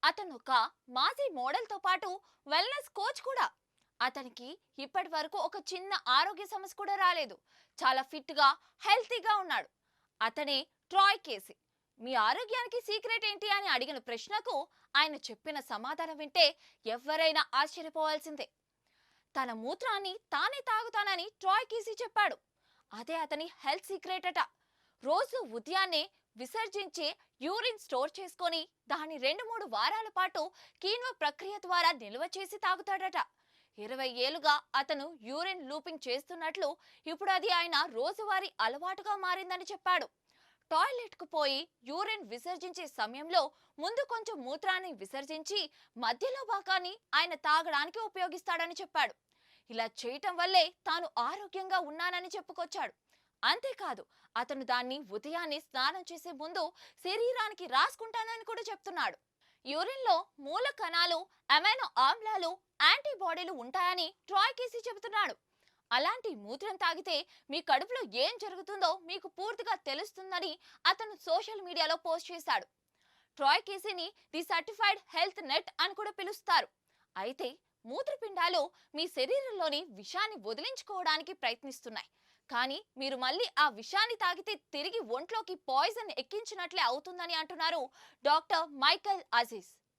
అతను ఒక మాజీ మోడల్తో పాటు వెల్నెస్ కోచ్ కూడా. అతనికి ఇప్పటి వరకు ఒక చిన్న ఆరోగ్య సమస్య కూడా రాలేదు. చాలా ఫిట్గా, హెల్తీగా ఉన్నాడు. అతనే ట్రాయ్ కేసీ. మీ ఆరోగ్యానికి సీక్రెట్ ఏంటి అని అడిగిన ప్రశ్నకు ఆయన చెప్పిన సమాధానం వింటే ఎవరైనా ఆశ్చర్యపోవాల్సిందే. తన మూత్రాన్ని తానే తాగుతానని ట్రాయ్ కేసీ చెప్పాడు. అదే అతని హెల్త్ సీక్రెట్ అట. రోజు ఉదయాన్నే విసర్జించే యూరిన్ స్టోర్ చేసుకొని దాన్ని 2-3 వారాల పాటు కీన్వ ప్రక్రియ ద్వారా నిల్వ చేసి తాగుతాడట. 20 ఏళ్లుగా అతను యూరిన్ లూపింగ్ చేస్తున్నట్లు ఇప్పుడు అది ఆయన రోజువారీ అలవాటుగా మారిందని చెప్పాడు. టాయిలెట్ కు పోయి యూరిన్ విసర్జించే సమయంలో ముందు కొంచెం మూత్రాన్ని విసర్జించి మధ్యలో భాగాన్ని ఆయన తాగడానికి ఉపయోగిస్తాడని చెప్పాడు. ఇలా చేయటం వల్లే తాను ఆరోగ్యంగా ఉన్నానని చెప్పుకొచ్చాడు. అంతేకాదు, అతను దాన్ని ఉదయాన్నే స్నానం చేసే ముందు శరీరానికి రాసుకుంటానని కూడా చెప్తున్నాడు. యూరిన్ లో మూల కణాలు, అమైనో ఆమ్లాలు, యాంటీబాడీలు ఉంటాయని ట్రాయ్ కేసీ చెబుతున్నాడు. అలాంటి మూత్రం తాగితే మీ కడుపులో ఏం జరుగుతుందో మీకు పూర్తిగా తెలుస్తుందని అతను సోషల్ మీడియాలో పోస్ట్ చేశాడు. ట్రాయ్ కేసీని ది సర్టిఫైడ్ హెల్త్ నెట్ అని కూడా పిలుస్తారు. అయితే మూత్రపిండాలు మీ శరీరంలోని విషాన్ని వదిలించుకోవడానికి ప్రయత్నిస్తున్నాయి. కానీ మీరు మళ్ళీ ఆ విషాన్ని తాగితే తిరిగి ఒంట్లోకి పాయిజన్ ఎక్కించినట్లే అవుతుందని అంటున్నారు డాక్టర్ మైకేల్ అజీజ్.